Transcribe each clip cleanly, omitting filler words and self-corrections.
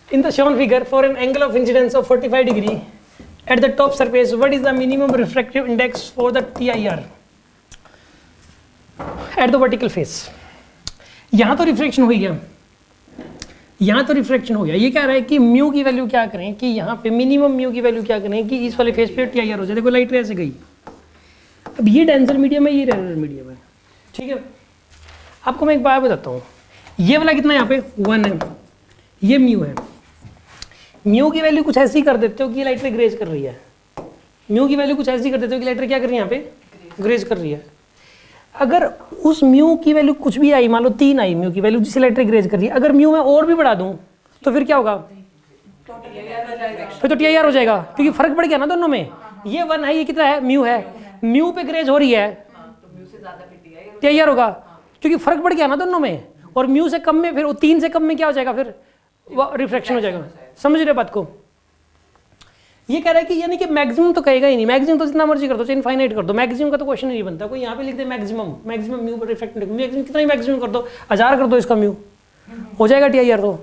In the shown figure, for an angle of incidence of 45 degree at the top surface, what is the minimum refractive index for the TIR at the vertical face? यहाँ तो refraction हो गया, यहाँ तो refraction हो गया। ये कह रहा है कि म्यू की वैल्यू क्या करें, कि यहाँ पे मिनिमम म्यू की वैल्यू क्या करें कि इस वाले फेस पे TIR हो जाए। देखो लाइट रे ऐसे गई, अब ये डेंसर मीडियम है, ये रेयर मीडियम है, ठीक है। आपको मैं एक बात बताता हूँ, ये वाला कितना यहाँ पे 1 है, ये म्यू है। म्यू की वैल्यू कुछ ऐसी कर देते हो कि लाइट रे ग्रेज कर रही है। म्यू की वैल्यू कुछ ऐसी कर देते हो कि लाइट रे क्या कर रही है, यहाँ पे ग्रेज कर रही है। अगर उस म्यू की वैल्यू कुछ भी आई, मान लो 3 आई म्यू की वैल्यू जिससे लाइट रे ग्रेज कर रही है, अगर म्यू मैं और भी बढ़ा दूं तो फिर क्या होगा, फिर तो TIR हो जाएगा, क्योंकि फर्क पड़ गया ना दोनों में। ये 1 है, ये कितना है, म्यू है, म्यू पे ग्रेज हो रही है, TIR होगा, क्योंकि फर्क पड़ गया ना दोनों में। और म्यू से कम में, फिर 3 से कम में क्या हो जाएगा, फिर रिफ्रैक्शन हो जाएगा। समझ रहे बात को? ये कह रहा है कि यानी कि मैक्सिमम तो कहेगा ही नहीं, मैक्सिमम तो जितना मर्जी कर दो, चाहे इनफाइनाइट कर दो, मैक्सिमम का तो क्वेश्चन नहीं बनता। कोई यहाँ पे लिख दे मैक्सिमम, मैक्सिमम म्यू पर रिफ्रैक्ट, मैक्सिमम कितना ही मैक्सिमम कर दो, 1000 कर दो, इसका म्यू हो जाएगा TIR। तो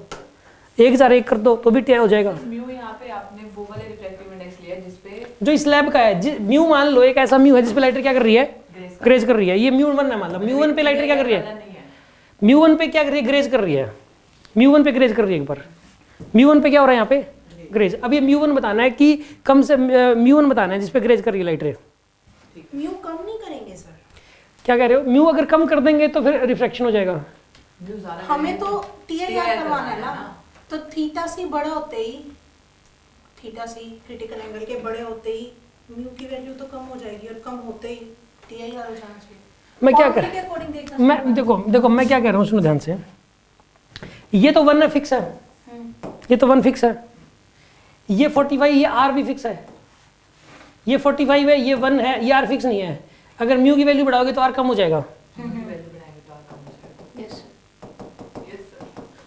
1001 कर दो तो भी TIR हो जाएगा। म्यू यहाँ पे आपने वो वाले रिफ्रैक्टिव इंडेक्स लिया जिसपे जो स्लैब का है, म्यू मान लो एक ऐसा म्यू है जिसपे लाइटर क्या कर रही है, ग्रेज कर रही है। ये म्यू 1 है, मान लो म्यू 1 पे लाइटर क्या कर रही है, म्यू 1 पे क्या कर रही है, ग्रेज कर रही है। म्यू 1 पे ग्रेज कर रही है, एक बार म्यू 1 पे क्या हो रहा है यहाँ पे, ग्रेज। अब ये म्यू 1 बताना है कि कम से म्यू 1 बताना है जिस पे ग्रेज कर रही है लाइट रे। म्यू कम नहीं करेंगे सर? क्या कह रहे हो, म्यू अगर कम कर देंगे तो फिर रिफ्रैक्शन हो जाएगा। हमें तो TIR करवाना है ना, तो थीटा सी बड़ा होते ही, थीटा सी क्रिटिकल एंगल के बड़े होते ही म्यू की वैल्यू तो कम हो जाएगी, और कम होते ही TIR हो जाना चाहिए। मैं क्या कर, मैं देखो मैं क्या कह रहा हूँ, सुनो ध्यान से। ये तो 1 है, फिक्स है, ये तो 1 फिक्स है, ये 45, ये R भी फिक्स है, ये 45 है, ये 1 है, ये R फिक्स नहीं है। अगर म्यू की वैल्यू बढ़ाओगे तो R कम हो जाएगा।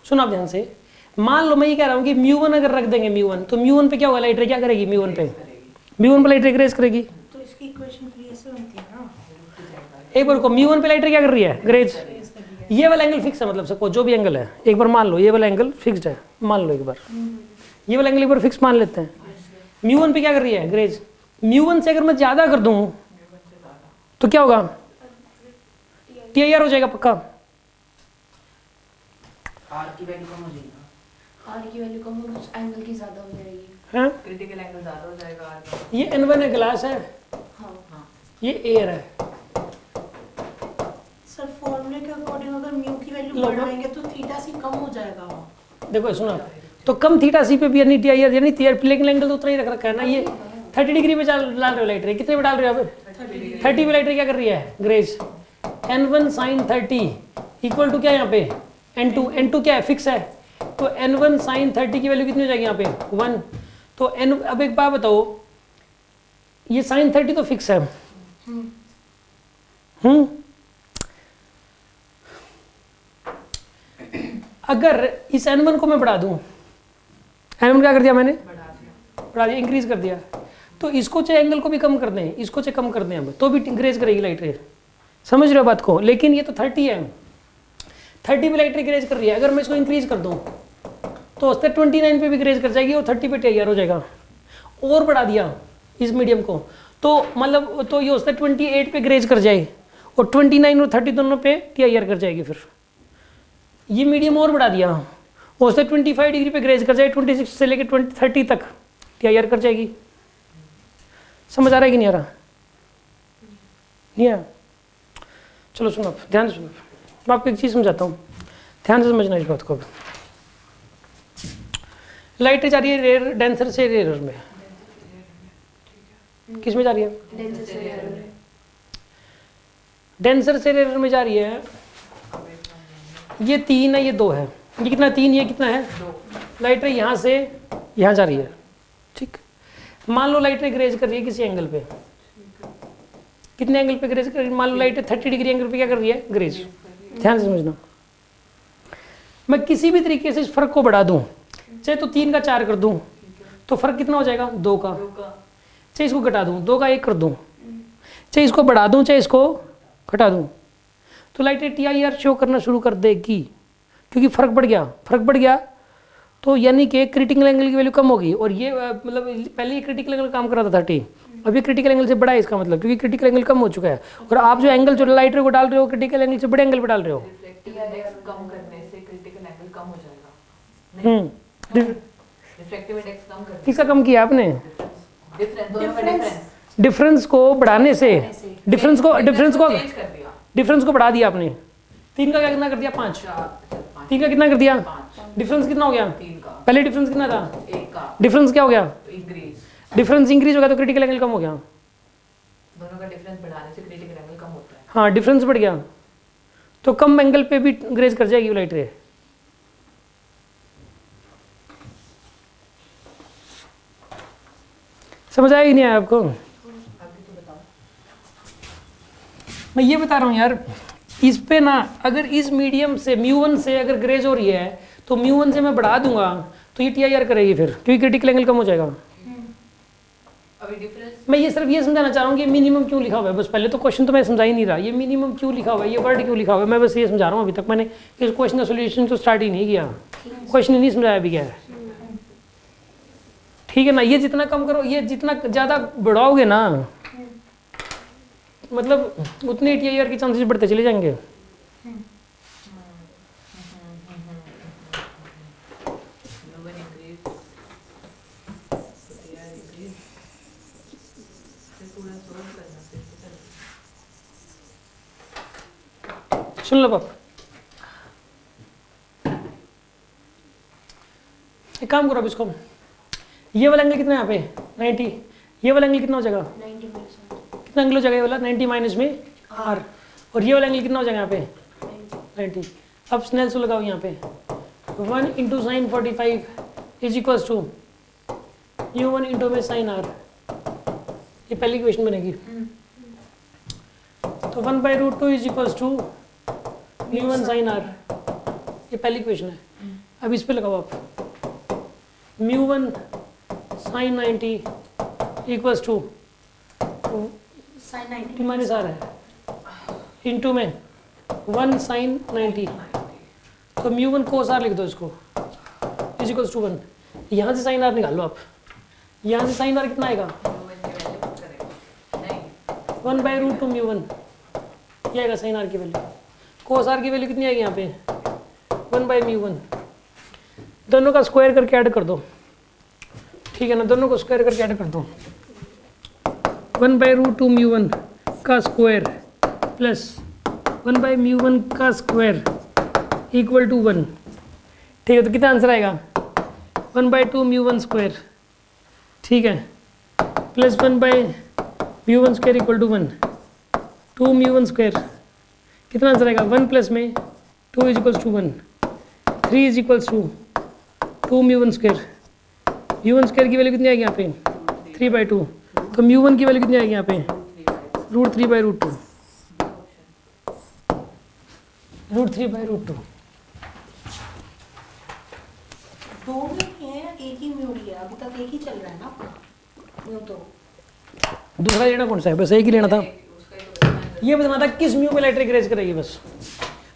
सुनो आप ध्यान से, मान लो मैं ये कह रहा हूँ कि म्यू 1 अगर रख देंगे म्यू 1, तो म्यू 1 पे क्या होगा, लाइट रे क्या करेगी, म्यू 1 पे, म्यू 1 पे लाइट रे ग्रेज करेगी। तो इसकी इक्वेशन फिर ऐसे बनती है ना, एक बार रुको, म्यू 1 पे लाइट रे क्या कर रही है, ग्रेज। ये वाला एंगल फिक्स है, मतलब सबको जो भी एंगल है, एक बार मान लो ये वाला एंगल फिक्स्ड है, मान लो एक बार ये वाला एंगल एक बार फिक्स मान लेते हैं। म्यू 1 पे क्या कर रही है, ग्रेज। म्यू 1 से अगर मैं ज्यादा कर दूं तो क्या होगा, TIR हो जाएगा पक्का। R की वैल्यू कम हो जाएगी, R की वैल्यू कम हो, उस एंगल की ज्यादा हो जाएगी, हाँ, क्रिटिकल एंगल ज्यादा हो जाएगा R का। ये N1 है, ग्लास है, हाँ ये एयर है। सर फॉर्मूले के अकॉर्डिंग अगर म्यू की वैल्यू लो, बढ़ाएंगे तो थीटा सी कम हो जाएगा। देखो सुनो, तो कम थीटा सी पे भी यानी TIR, यानी प्लेन एंगल तो उतना ही रख रखा है ना। ये 30 डिग्री पे डाल रहे हो लाइट रे, कितने पे डाल रहे हो आप, 30 पे लाइट रे क्या कर रही है, graze. N1 sin 30 equal to क्या यहाँ पे, N2 क्या है, फिक्स है, तो N1 sin 30 की वैल्यू कितनी हो जाएगी यहाँ पे, 1। तो N, अब एक बात बताओ, ये sin 30 तो फिक्स है, अगर इस N1 को मैं बढ़ा दूं, N1 क्या कर दिया मैंने, बढ़ा दिया, इंक्रीज कर दिया, तो इसको चाहे एंगल को भी कम कर दें, इसको चाहे कम कर दें हम, तो भी ग्रेज करेगी लाइट रे। समझ रहे हो बात को? लेकिन ये तो 30 है, 30 पे लाइट रे ग्रेज कर रही है, अगर मैं इसको इंक्रीज कर दूं तो उससे 29 पे भी ग्रेज कर जाएगी और 30 पे TIR हो जाएगा। और बढ़ा दिया इस मीडियम को, तो मतलब तो ये उससे 28 पे ग्रेज कर जाए और 29 और 30 दोनों पे TIR कर जाएगी। फिर ये मीडियम और बढ़ा दिया, उससे 25 डिग्री पे ग्रेज कर जाए, 26 से लेकर 30 तक TIR कर जाएगी। समझ आ रहा है कि नहीं आ रहा? नहीं आ? चलो सुनो, ध्यान से सुनो, मैं आपको एक चीज़ समझाता हूँ, ध्यान से समझना इस बात को। लाइट जा रही है रेयर, डेंसर से रेयर में, किस में जा रही है, डेंसर से रेयर में जा रही है। ये 3 है, ये 2 है, ये कितना 3, ये कितना है 2। लाइट रे यहाँ से यहाँ जा रही है, ठीक। मान लो लाइट रे ग्रेज कर रही है किसी एंगल पे, कितने एंगल पे ग्रेज कर रही है, मान लो लाइट रे 30 डिग्री एंगल पे क्या कर रही है, ग्रेज। ध्यान से समझना, मैं किसी भी तरीके से इस फर्क को बढ़ा दूं, चाहे तो 3 का 4 कर दूं, तो फर्क कितना हो जाएगा, 2 का। चाहे इसको घटा दूं, 2 का 1 कर दूं, चाहे इसको बढ़ा दूं, चाहे इसको घटा दूं, तो लाइट TIR शो करना शुरू कर देगी, क्योंकि फर्क बढ़ गया। फर्क बढ़ गया तो यानी कि क्रिटिकल एंगल की वैल्यू कम होगी, और ये मतलब पहले ये क्रिटिकल एंगल काम कर रहा था 30, अब ये क्रिटिकल एंगल से बड़ा है इसका मतलब, क्योंकि क्रिटिकल एंगल कम हो चुका है, और आप जो एंगल जो लाइट रे को डाल रहे हो क्रिटिकल एंगल से बड़े एंगल पे डाल रहे हो। रिफ्लेक्टिव इंडेक्स कम करने से क्रिटिकल एंगल कम हो जाएगा। रिफ्लेक्टिव इंडेक्स कम करने किसका कम किया आपने? डिफरेंस दोनों का डिफरेंस डिफरेंस को बढ़ाने से, डिफरेंस को चेंज कर दिया। डिफरेंस को बढ़ा दिया आपने। 3 का क्या कितना कर दिया? 5। 3 का कितना कर दिया? 5। डिफरेंस कितना हो गया? 3 का पहले डिफरेंस कितना था? 1 का डिफरेंस क्या हो गया? इंक्रीज। डिफरेंस इंक्रीज हो गया तो क्रिटिकल एंगल कम हो गया। दोनों का डिफरेंस बढ़ाने से क्रिटिकल एंगल कम होता है। हाँ, डिफरेंस बढ़ गया तो कम एंगल पे भी ग्रेज कर जाएगी लाइट रे। समझ आया कि नहीं आया आपको? आगे तो बताओ। मैं ये बता रहा हूँ यार, इस पे ना अगर इस मीडियम से μ1 से अगर ग्रेज हो रही है तो μ1 से मैं बढ़ा दूंगा तो ये TIR करेगी फिर, क्योंकि क्रिटिकल एंगल कम हो जाएगा। अभी डिफरेंस मैं ये सिर्फ ये समझाना चाह रहा हूँ कि मिनिमम क्यों लिखा हुआ है, बस पहले तो क्वेश्चन तो मैं समझा ही नहीं रहा, ये मिनिमम क्यों लिखा हुआ है, ये वर्ड क्यों लिखा हुआ है, मैं बस ये समझा रहा हूँ। अभी तक मैंने इस क्वेश्चन का सोल्यूशन तो स्टार्ट ही नहीं किया, क्वेश्चन ही नहीं समझाया भी क्या है, ठीक है ना। ये जितना कम करो, ये जितना ज़्यादा बढ़ाओगे ना, मतलब उतने TIR के चांसेस बढ़ते चले जाएंगे। नंबर इंक्रीज TIR इंक्रीज फिर पूरा सोल्व करना फिर पता सुन लो बाप, एक काम करो अब इसको, ये वाला एंगल कितना है यहाँ पे? 90। ये वाला एंगल कितना हो जाएगा? 90 कितना एंगल हो जाएगा ये वाला? 90 माइनस में R, और ये वाला एंगल कितना हो जाएगा यहाँ पे? 90। अब स्नेल्स को लगाओ यहाँ पे, 1 into sine 45 is equals to μ1 into में साइन R, ये पहली इक्वेशन बनेगी। तो 1/√2 is equals to μ1 sine R, ये पहली इक्वेशन है। अब इस पे लगाओ आप, μ1 sine 90 equals to sine 90 T minus R है इंटू में 1 साइन 90, तो μ1 कोस R लिख दो इसको, इज इक्वल्स टू 1। यहाँ से साइन R निकाल लो आप, यहाँ से साइन R कितना आएगा? नहीं 1/√2 μ1, ये आएगा साइन R की वैल्यू। कोस R की वैल्यू कितनी आएगी यहाँ पे? 1/μ1। दोनों का स्क्वायर करके ऐड कर दो, ठीक है ना, दोनों को स्क्वायर करके ऐड कर दो। 1/√2 μ1 का स्क्वायर प्लस 1/μ1 का स्क्वायर इक्वल टू 1, ठीक है। तो कितना आंसर आएगा? 1/2 μ1 स्क्वायर, ठीक है, plus 1/μ1 square equal to 1, 2 μ1 square, कितना आंसर आएगा? 1 प्लस में 2 is equals to 1, 3 is equals to 2 μ1 square. μ1 square की वैल्यू कितनी आएगी यहाँ पे? 3/2। तो μ1 की वैल्यू कितनी आएगी यहाँ पे? √3/√2, √3/√2। दो में है, एक ही म्यू लिया, अभी तक एक ही चल रहा है ना आपका म्यू। तो दूसरा लेना कौन सा है? बस एक ही लेना था, ये बताना था किस म्यू पे लाइट रे ग्रेज करेगी बस,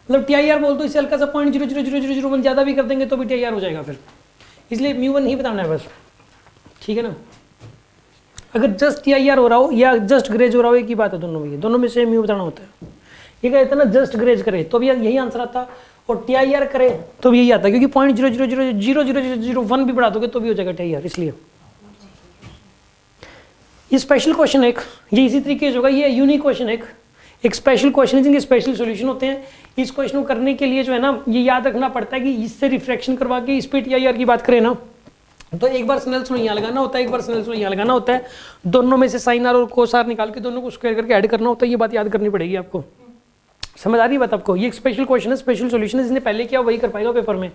मतलब TIR बोल दो, इससे हल्का सा 0.00001 ज़्यादा भी कर देंगे तो भी TIR हो जाएगा फिर, इसलिए μ1 ही बताना है बस, ठीक है ना। अगर जस्ट TIR हो रहा हो या जस्ट ग्रेज हो रहा हो, एक ही बात है दोनों में, दोनों में से म्यू बताना होता है। ये कहते हैं ना जस्ट ग्रेज करे तो भी यही आंसर आता, और TIR करे तो भी यही आता है, क्योंकि 0.0000001 भी बढ़ा दोगे तो भी हो जाएगा TIR। इसलिए ये स्पेशल क्वेश्चन एक, ये इसी तरीके से होगा, ये यूनिक क्वेश्चन एक स्पेशल क्वेश्चन है जिनके स्पेशल सॉल्यूशन होते हैं। इस क्वेश्चन को करने के लिए जो है ना, ये याद रखना पड़ता है कि इससे रिफ्रैक्शन करवा के इस पे TIR की बात करें ना, तो एक बार स्नेल्स लॉ यहाँ लगाना होता है, एक बार स्नेल्स लॉ यहाँ लगाना होता है, दोनों में से साइन R और कोस R निकाल के दोनों को स्क्वायर करके ऐड करना होता है। ये बात याद करनी पड़ेगी आपको, समझ आ रही है बात आपको? ये एक स्पेशल क्वेश्चन है, स्पेशल सॉल्यूशन है, जिसने पहले किया वही कर पाएगा पेपर में।